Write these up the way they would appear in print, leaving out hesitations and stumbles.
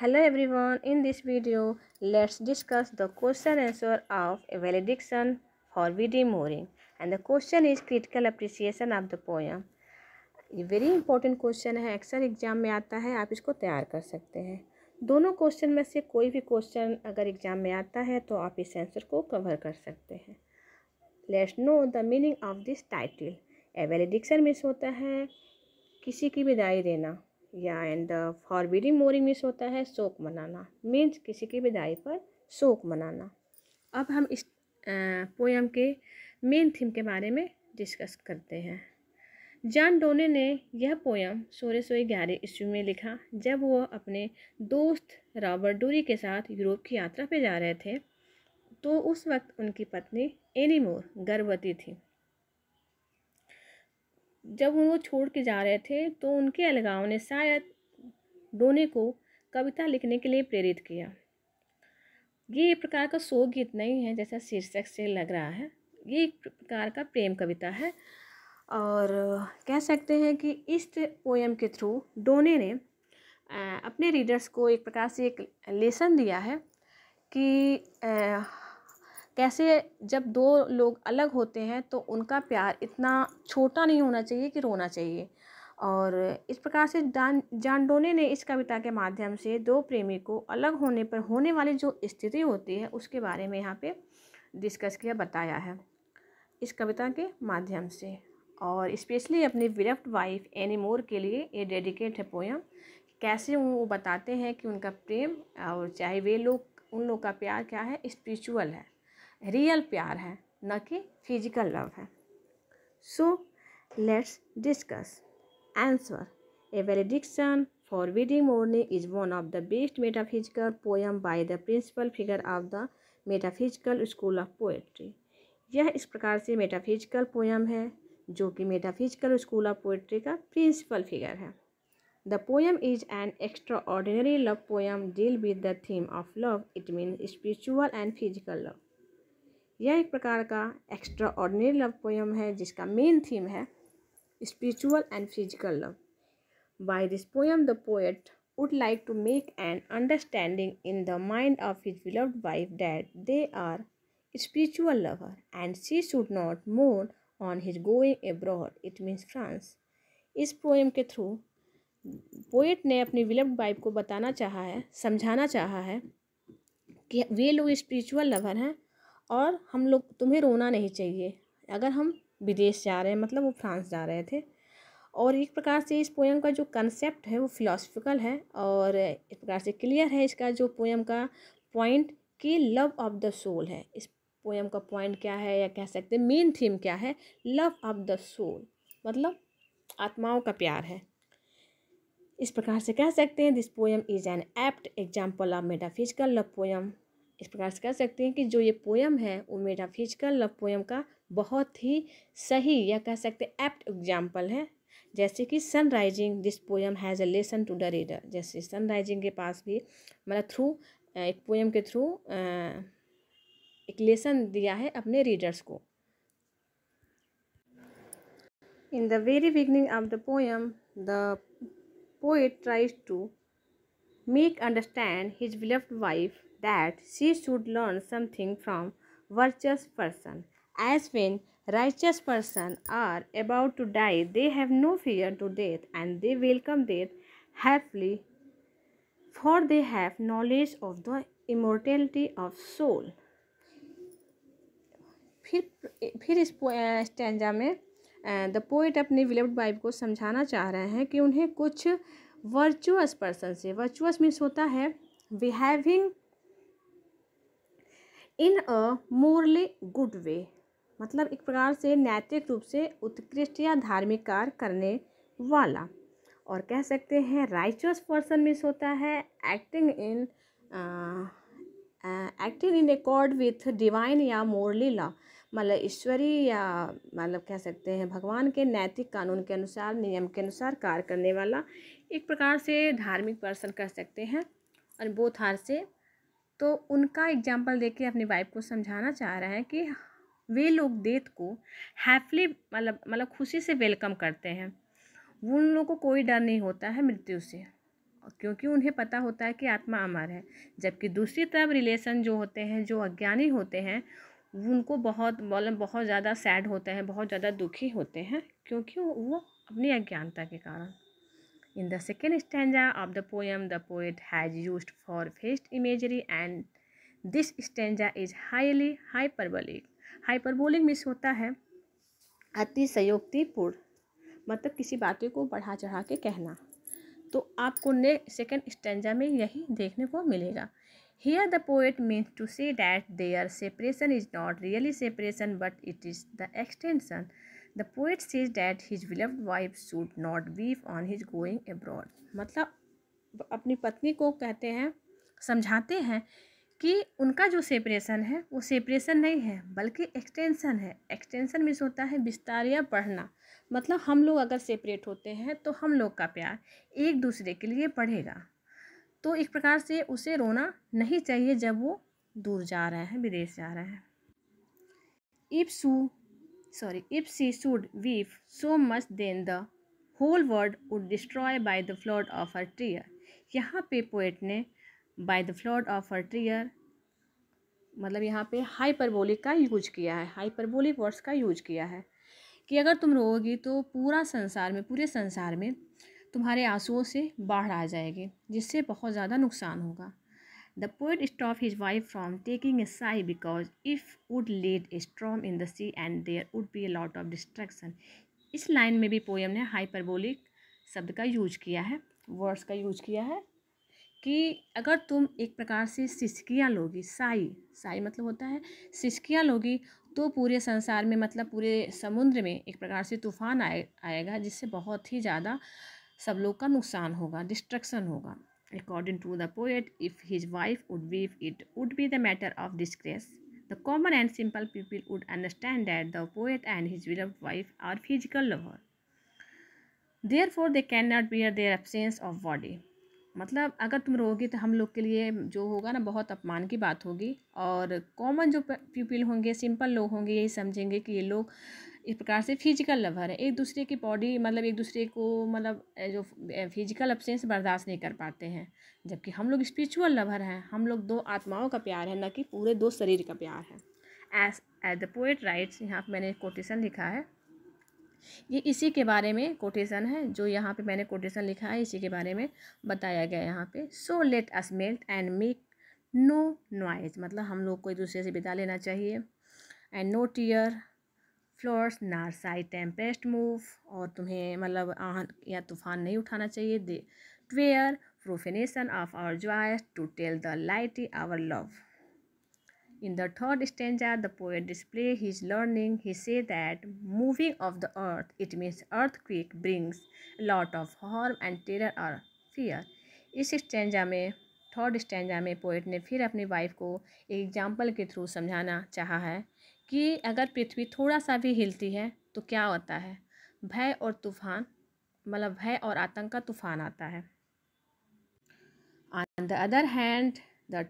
Hello everyone, in this video let's discuss the question answer of a valediction for V.D. Mooring, and the question is critical appreciation of the poem. ये very important question है, अक्सर exam में आता है, आप इसको तैयार कर सकते हैं। दोनों क्वेश्चन में से कोई भी क्वेश्चन अगर एग्जाम में आता है तो आप इस आंसर को कवर कर सकते हैं। Let's know the meaning of this title. A valediction means होता है किसी की विदाई देना, या एंड फॉरबिडिंग मोरिंग मीन्स होता है शोक मनाना, मीन्स किसी की विदाई पर शोक मनाना। अब हम इस पोयम के मेन थीम के बारे में डिस्कस करते हैं। जॉन डोने ने यह पोयम 1611 ईस्वी में लिखा जब वह अपने दोस्त रॉबर्ट डूरी के साथ यूरोप की यात्रा पर जा रहे थे। तो उस वक्त उनकी पत्नी एनी मोर गर्भवती थी। जब वो छोड़ के जा रहे थे तो उनके अलगाव ने शायद डोने को कविता लिखने के लिए प्रेरित किया। ये एक प्रकार का शोक गीत नहीं है जैसा शीर्षक से लग रहा है, ये एक प्रकार का प्रेम कविता है। और कह सकते हैं कि इस पोयम के थ्रू डोने ने अपने रीडर्स को एक प्रकार से एक लेसन दिया है कि कैसे जब दो लोग अलग होते हैं तो उनका प्यार इतना छोटा नहीं होना चाहिए कि रोना चाहिए। और इस प्रकार से जॉन डोने ने इस कविता के माध्यम से दो प्रेमी को अलग होने पर होने वाली जो स्थिति होती है उसके बारे में यहाँ पे डिस्कस किया, बताया है इस कविता के माध्यम से। और स्पेशली अपनी बिलव्ड वाइफ एनी मोर के लिए ये डेडिकेट है पोयम। कैसे वो बताते हैं कि उनका प्रेम, और चाहे वे लोग उन लोग का प्यार क्या है, स्पिरिचुअल है, रियल प्यार है, न कि फिजिकल लव है। So let's discuss answer. A valediction forbidding. Mourning is one of the best metaphysical poem by the principal figure of the metaphysical school of poetry. यह इस प्रकार से मेटाफिजिकल पोयम है जो कि मेटाफिजिकल स्कूल ऑफ पोएट्री का principal figure है। The poem is an extraordinary love poem deal with the theme of love. It means spiritual and physical love. यह एक प्रकार का एक्स्ट्रा ऑर्डिनरी लव पोयम है जिसका मेन थीम है spiritual and physical love. By this poem the poet would like to make an understanding in the mind of his beloved wife that they are spiritual lover and she should not mourn on his going abroad, it means France. इस poem के through poet ने अपनी beloved wife को बताना चाहा है, समझाना चाहा है कि वे लोग स्पिरिचुअल लवर हैं और हम लोग, तुम्हें रोना नहीं चाहिए अगर हम विदेश जा रहे हैं, मतलब वो फ्रांस जा रहे थे। और एक प्रकार से इस पोयम का जो कंसेप्ट है वो फिलोसफिकल है और एक प्रकार से क्लियर है इसका जो पोयम का पॉइंट कि लव ऑफ द सोल है। इस पोयम का पॉइंट क्या है, या कह सकते हैं मेन थीम क्या है, लव ऑफ द सोल, मतलब आत्माओं का प्यार है। इस प्रकार से कह सकते हैं this poem is an apt example of metaphysical love poem. इस प्रकार से कह सकते हैं कि जो ये पोयम है वो मेटाफिजिकल लव पोयम का बहुत ही सही, या कह सकते हैं एप्ट एग्जाम्पल है। जैसे कि sun rising this poem has a lesson to the reader, जैसे सन राइजिंग के पास भी मतलब थ्रू एक पोयम के थ्रू एक लेसन दिया है अपने रीडर्स को। In the very beginning of the poem the poet tries to make understand his beloved wife that she should learn something from virtuous person, as when righteous person are about to die they have no fear to death and they welcome death happily, for they have knowledge of the immortality of soul। फिर इस stanza में the poet अपनी beloved wife को समझाना चाह रहे हैं कि उन्हें कुछ वर्चुअस पर्सन से, वर्चुअस मीन्स होता है behaving in a morally good way, मतलब एक प्रकार से नैतिक रूप से उत्कृष्ट या धार्मिक कार्य करने वाला। और कह सकते हैं राइचुअस पर्सन मीन्स होता है acting in accord with divine या मोरली लॉ, मतलब ईश्वरीय या मतलब कह सकते हैं भगवान के नैतिक कानून के अनुसार, नियम के अनुसार कार्य करने वाला एक प्रकार से धार्मिक पर्सन कह सकते हैं। और बोथ आर से तो उनका एग्जाम्पल देके अपनी वाइफ को समझाना चाह रहे हैं कि वे लोग डेथ को हैप्पीली मतलब खुशी से वेलकम करते हैं, उन लोगों को कोई डर नहीं होता है मृत्यु से। क्योंकि उन्हें पता होता है कि आत्मा अमर है। जबकि दूसरी तरफ रिलेशन जो होते हैं, जो अज्ञानी होते हैं, उनको बहुत ज़्यादा सैड होते हैं, बहुत ज़्यादा दुखी होते हैं, क्योंकि वो अपनी अज्ञानता के कारण। In the second stanza of the poem, the poet has used far-fetched imagery, and this stanza is highly hyperbolic. Hyperbolic means होता है अतिशयोक्तिपूर्ण, मतलब किसी बातें को बढ़ा चढ़ा के कहना। तो आपको सेकेंड स्टैंजा में यही देखने को मिलेगा। Here the poet means to say that their separation is not really separation, but it is the extension. The poet says that his beloved wife should not weep on his going abroad. मतलब अपनी पत्नी को कहते हैं, समझाते हैं कि उनका जो सेपरेशन है वो सेपरेशन नहीं है, बल्कि एक्सटेंशन है। एक्सटेंशन मीन्स होता है विस्तार या बढ़ना। मतलब हम लोग अगर सेपरेट होते हैं तो हम लोग का प्यार एक दूसरे के लिए बढ़ेगा। तो एक प्रकार से उसे रोना नहीं चाहिए जब वो दूर जा रहे हैं, विदेश जा रहे हैं। If she should weep so much, then the whole world would destroy by the flood of her tear. यहाँ पे पोएट ने by the flood of her tear मतलब यहाँ पे हाइपरबोलिक का यूज किया है, हाइपरबोलिक वर्ड्स का यूज किया है कि अगर तुम रोओगी तो पूरे संसार में तुम्हारे आंसुओं से बाढ़ आ जाएगी, जिससे बहुत ज़्यादा नुकसान होगा। The poet stopped his wife from taking a sigh because it would lead a storm in the sea and there would be a lot of destruction. इस लाइन में भी पोएम ने हाइपरबोलिक शब्द का यूज किया है, वर्ड्स का use किया है कि अगर तुम एक प्रकार से सिसकियाँ लोगी, साई मतलब होता है सिसकियाँ लोगी, तो पूरे संसार में मतलब पूरे समुद्र में एक प्रकार से तूफान आएगा, जिससे बहुत ही ज़्यादा सब लोग का नुकसान होगा, डिस्ट्रक्शन होगा। According to the poet, if his wife would weep, it would be the matter of disgrace. The common and simple people would understand that the poet and his beloved wife are physical lovers. Therefore, they cannot bear their absence of body. मतलब अगर तुम रोगी तो हम लोग के लिए जो होगा ना बहुत अपमान की बात होगी, और कॉमन जो पीपल होंगे, सिंपल लोग होंगे, यही समझेंगे कि ये लोग इस प्रकार से फिजिकल लवर है, एक दूसरे की बॉडी मतलब एक दूसरे को मतलब जो फिजिकल एब्सेंस बर्दाश्त नहीं कर पाते हैं। जबकि हम लोग स्पिरिचुअल लवर हैं, हम लोग दो आत्माओं का प्यार है, न कि पूरे दो शरीर का प्यार है। एज द पोएट राइट्स, यहाँ पर मैंने कोटेशन लिखा है, ये इसी के बारे में कोटेशन है, जो यहाँ पे मैंने कोटेशन लिखा है इसी के बारे में बताया गया है यहाँ पे। So let us melt and make no noise, मतलब हम लोग को एक दूसरे से विदा लेना चाहिए। एंड नो टीयर फ्लोर्स नार साई टेम्पेस्ट मूव, और तुम्हें मतलब आहन या तूफान नहीं उठाना चाहिए। दे ट्वेयर प्रोफेनेशन of our Joyce to tell the लाइटी our love. In the third stanza, the poet displays his learning. He says that moving of the earth, it means earthquake, brings a lot of harm and terror or fear. इस stanza में, third stanza में poet ने फिर अपनी wife को एक example के through समझाना चाहा है कि अगर पृथ्वी थोड़ा सा भी हिलती है तो क्या होता है, भय और तूफान, मतलब भय और आतंक का तूफान आता है। On the other hand, the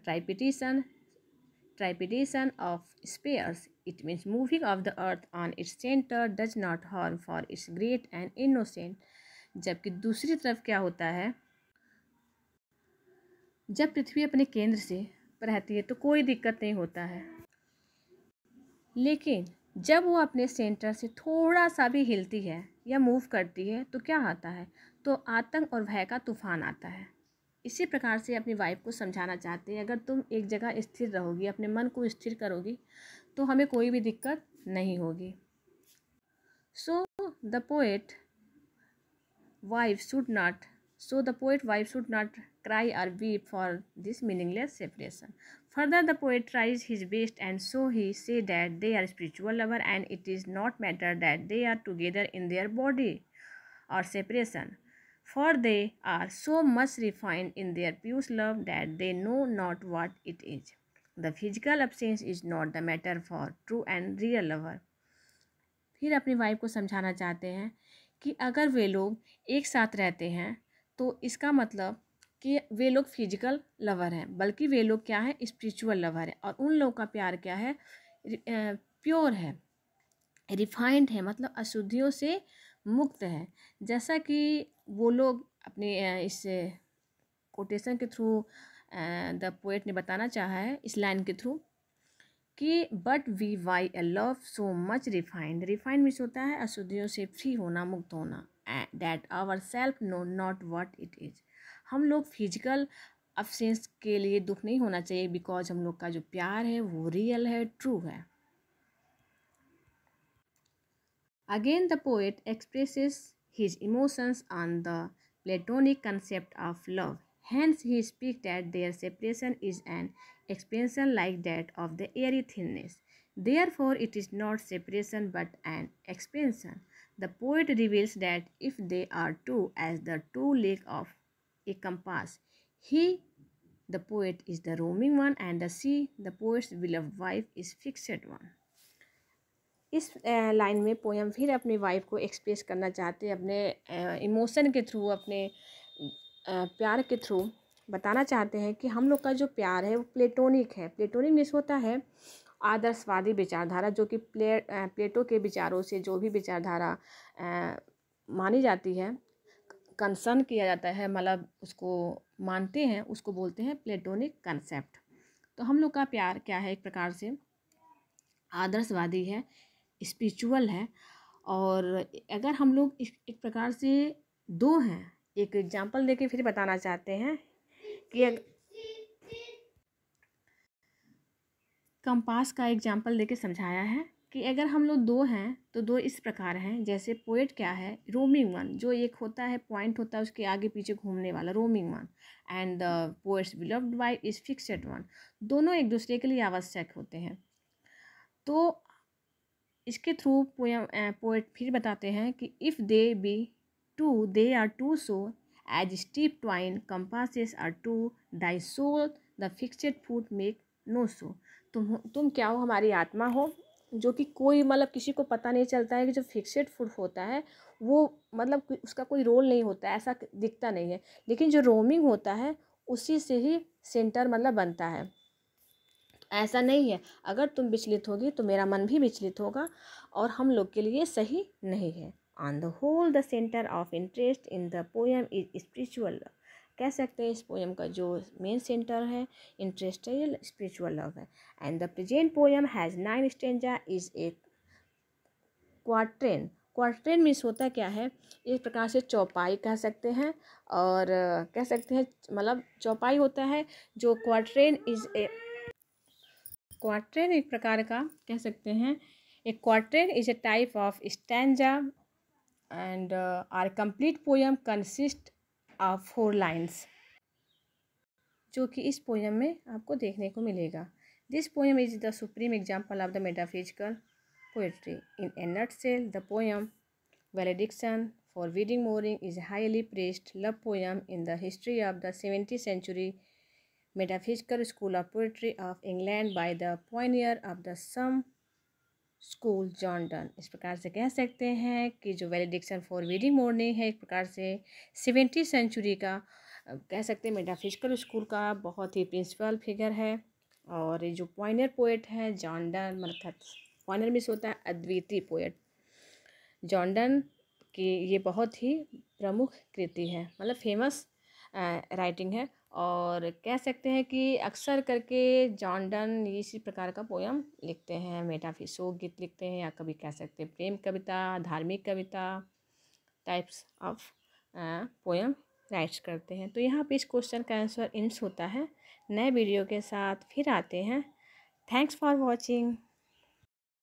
trepidation of spheres, it means moving of the earth on its center, does not harm for its great and innocent. जबकि दूसरी तरफ क्या होता है, जब पृथ्वी अपने केंद्र से रहती है तो कोई दिक्कत नहीं होता है, लेकिन जब वो अपने सेंटर से थोड़ा सा भी हिलती है या मूव करती है तो क्या आता है, तो आतंक और भय का तूफान आता है। इसी प्रकार से अपनी वाइफ को समझाना चाहते हैं, अगर तुम एक जगह स्थिर रहोगी, अपने मन को स्थिर करोगी, तो हमें कोई भी दिक्कत नहीं होगी। So the poet wife should not cry or weep for this meaningless separation. Further, the poet tries his best, and so he says that they are spiritual lovers, and it is not matter that they are together in their body or separation, for they are so much refined in their pure love that they know not what it is. The physical absence is not the matter for true and real lover. फिर अपनी wife को समझाना चाहते हैं कि अगर वे लोग एक साथ रहते हैं तो इसका मतलब कि वे लोग फिजिकल लवर हैं, बल्कि वे लोग क्या है, स्पिरिचुअल लवर है, और उन लोगों का प्यार क्या है, प्योर है, रिफाइंड है, मतलब अशुद्धियों से मुक्त है। जैसा कि वो लोग अपने इस कोटेशन के थ्रू द पोएट ने बताना चाहा है इस लाइन के थ्रू कि but we why a love so much refined. Refined means होता है अशुद्धियों से फ्री होना, मुक्त होना। That our self no not what it is. हम लोग फिजिकल अफसेंस के लिए दुख नहीं होना चाहिए, बिकॉज हम लोग का जो प्यार है वो रियल है, ट्रू है। Again the poet expresses his emotions on the platonic concept of love. Hence, he speaks that their separation is an expansion like that of the airy thinness. Therefore, it is not separation but an expansion. The poet reveals that if they are two as the two legs of a compass, he, the poet, is the roaming one, and the she, the poet's beloved wife, is fixed one. इस line में poem फिर अपनी wife को express करना चाहते हैं, अपने emotion के थ्रू, अपने प्यार के थ्रू बताना चाहते हैं कि हम लोग का जो प्यार है वो प्लेटोनिक है। प्लेटोनिक मीन्स होता है आदर्शवादी विचारधारा, जो कि प्लेटो के विचारों से जो भी विचारधारा मानी जाती है, कंसर्न किया जाता है, मतलब उसको मानते हैं, उसको बोलते हैं प्लेटोनिक कंसेप्ट। तो हम लोग का प्यार क्या है, एक प्रकार से आदर्शवादी है, स्पिरिचुअल है। और अगर हम लोग एक प्रकार से दो हैं, एक एग्जांपल देके फिर बताना चाहते हैं कि कंपास का एग्जांपल देके समझाया है कि अगर हम लोग दो हैं तो दो इस प्रकार हैं। जैसे पोएट क्या है, रोमिंग वन, जो एक होता है पॉइंट होता है उसके आगे पीछे घूमने वाला, roaming one. And the poets beloved wife is fixed one. दोनों एक दूसरे के लिए आवश्यक होते हैं। तो इसके थ्रू पोएट फिर बताते हैं कि if they be two they are two so as steep twine compasses are two thy soul the fixed foot make no so. तुम क्या हो, हमारी आत्मा हो, जो कि कोई मतलब किसी को पता नहीं चलता है कि जो फिक्स्ड फुट होता है वो मतलब उसका कोई रोल नहीं होता है, ऐसा दिखता नहीं है। लेकिन जो रोमिंग होता है उसी से ही सेंटर मतलब बनता है। ऐसा नहीं है, अगर तुम विचलित होगी तो मेरा मन भी विचलित होगा, और हम लोग के लिए सही नहीं है। On the whole the centre of interest in the poem is spiritual love. कह सकते हैं इस पोएम का जो मेन सेंटर है, इंटरेस्ट है, ये स्पिरिचुअल लव है। And the present poem has 9 stanza is a quatrain. Quatrain means होता क्या है, एक प्रकार से चौपाई कह सकते हैं, और कह सकते हैं मतलब चौपाई होता है। जो क्वाट्रेन इज ए क्वाट्रेन एक प्रकार का कह सकते हैं, एक quatrain is a type of stanza and are complete poem consist of 4 lines, जो कि इस पोएम में आपको देखने को मिलेगा। This poem is the supreme example of the metaphysical poetry. In a nutshell the poem valediction forbidding mourning is highly praised love poem in the history of the 17th century metaphysical school of poetry of England by the pioneer of the some school John Donne। इस प्रकार से कह सकते हैं कि जो valediction for reading morning है, एक प्रकार से 17th सेंचुरी का कह सकते हैं मेटाफिजिकल स्कूल का बहुत ही प्रिंसिपल फिगर है। और ये जो पॉइनियर पोएट है जॉन डन, मतलब पॉइनियर मीन्स होता है अद्वितीय पोएट, जॉन डन की ये बहुत ही प्रमुख कृति है, मतलब फेमस राइटिंग है। और कह सकते हैं कि अक्सर करके जॉन डन इसी प्रकार का पोयम लिखते हैं, मेटाफिजिक्स गीत लिखते हैं, या कभी कह सकते हैं प्रेम कविता, धार्मिक कविता टाइप्स ऑफ पोयम राइट्स करते हैं। तो यहाँ पे इस क्वेश्चन का आंसर इंस होता है। नए वीडियो के साथ फिर आते हैं। Thanks for watching.